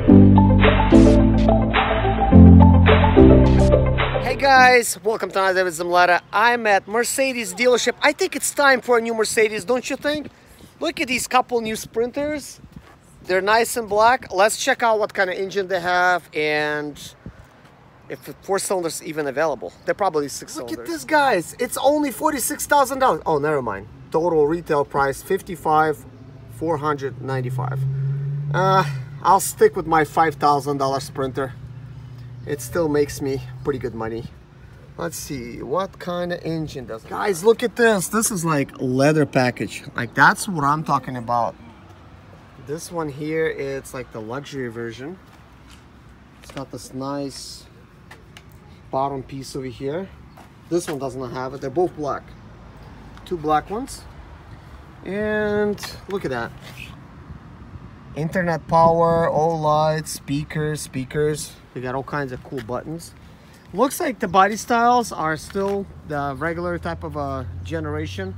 Hey guys, welcome to another Zimaleta. I'm at Mercedes dealership. I think it's time for a new Mercedes, don't you think? Look at these couple new Sprinters. They're nice and black. Let's check out what kind of engine they have and if the 4 cylinders even available. They're probably 6 cylinders. Look at this, guys. It's only $46,000. Oh, never mind. Total retail price $55,495. I'll stick with my $5,000 Sprinter. It still makes me pretty good money. Let's see, what kind of engine does it? Guys, look at this. This is like leather package. Like, that's what I'm talking about. This one here, it's like the luxury version. It's got this nice bottom piece over here. This one does not have it. They're both black. 2 black ones. And look at that. Internet power, all lights, speakers. They got all kinds of cool buttons. Looks like the body styles are still the regular type of a generation.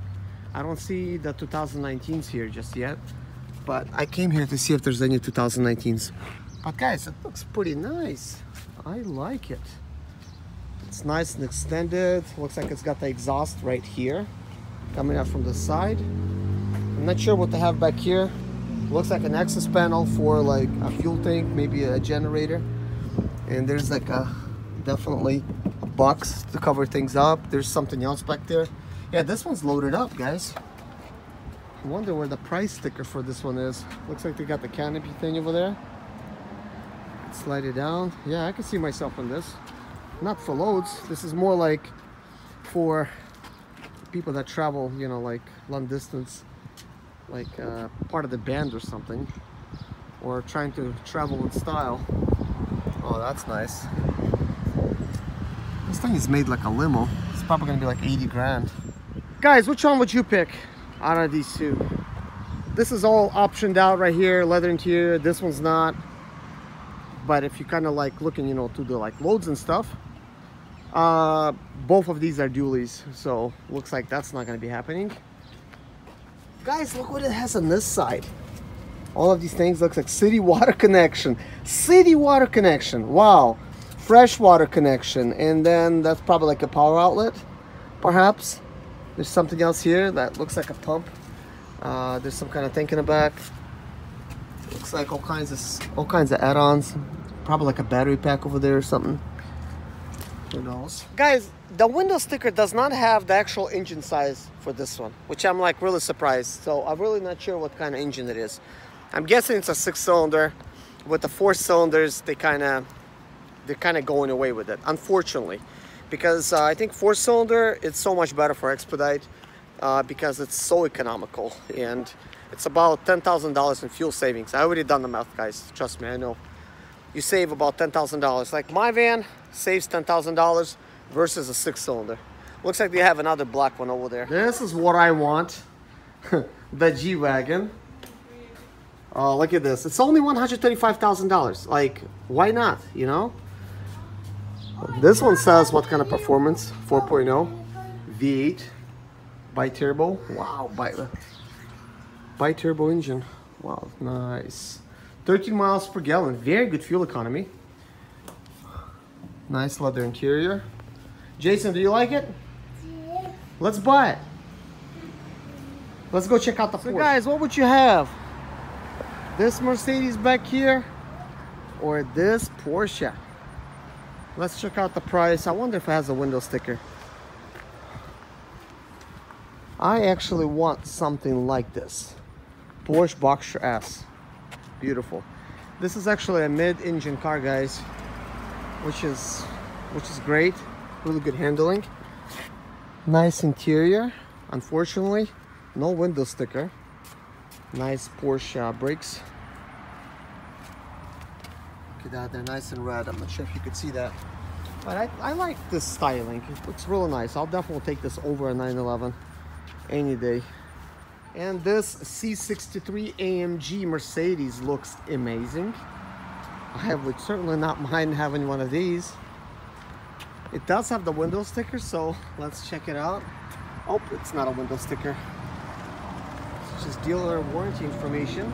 I don't see the 2019s here just yet, but I came here to see if there's any 2019s. But guys, it looks pretty nice. I like it. It's nice and extended. Looks like it's got the exhaust right here coming out from the side. I'm not sure what they have back here. Looks like an access panel for like a fuel tank, maybe a generator. And there's like a definitely a box to cover things up. There's something else back there. Yeah, this one's loaded up, guys. I wonder where the price sticker for this one is. Looks like they got the canopy thing over there. Slide it down. Yeah, I can see myself in this. Not for loads. This is more like for people that travel, you know, like long distance, like part of the band or something, or trying to travel in style. Oh, that's nice. This thing is made like a limo. It's probably gonna be like 80 grand. Guys, which one would you pick out of these two? This is all optioned out right here, leather interior. This one's not. But if you kind of like looking, you know, to the like loads and stuff, both of these are dualies, so looks like that's not gonna be happening. Guys, look what it has on this side. All of these things looks like city water connection. City water connection. Wow. Fresh water connection. And then that's probably like a power outlet, perhaps. There's something else here that looks like a pump. There's some kind of tank in the back. Looks like all kinds of add-ons. Probably like a battery pack over there or something. Who knows? Guys, the window sticker does not have the actual engine size for this one, which I'm like really surprised. So I'm really not sure what kind of engine it is. I'm guessing it's a 6-cylinder. With the 4 cylinders, they're kind of going away with it, unfortunately, because I think 4-cylinder it's so much better for expedite because it's so economical, and it's about $10,000 in fuel savings. I already done the math, guys. Trust me, I know. You save about $10,000. Like my van saves $10,000 versus a 6-cylinder. Looks like they have another black one over there. This is what I want. The G-wagen. Oh, look at this. It's only $135,000. Like, why not, you know? This one says what kind of performance? 4.0 V8 bi-turbo. Wow, bi-turbo engine. Wow, nice. 13 miles per gallon. Very good fuel economy. Nice leather interior. Jason, do you like it? Yeah. Let's buy it. Let's go check out the Porsche. So guys, what would you have? This Mercedes back here or this Porsche? Let's check out the price. I wonder if it has a window sticker. I actually want something like this. Porsche Boxster S. Beautiful. This is actually a mid-engine car, guys, which is great. Really good handling. Nice interior. Unfortunately, no window sticker. Nice Porsche brakes. Look at that, they're nice and red. I'm not sure if you could see that, but I like this styling. It looks really nice. I'll definitely take this over a 911 any day. And this C63 AMG Mercedes looks amazing. I would certainly not mind having one of these. It does have the window sticker, so let's check it out. Oh, it's not a window sticker. It's just dealer warranty information.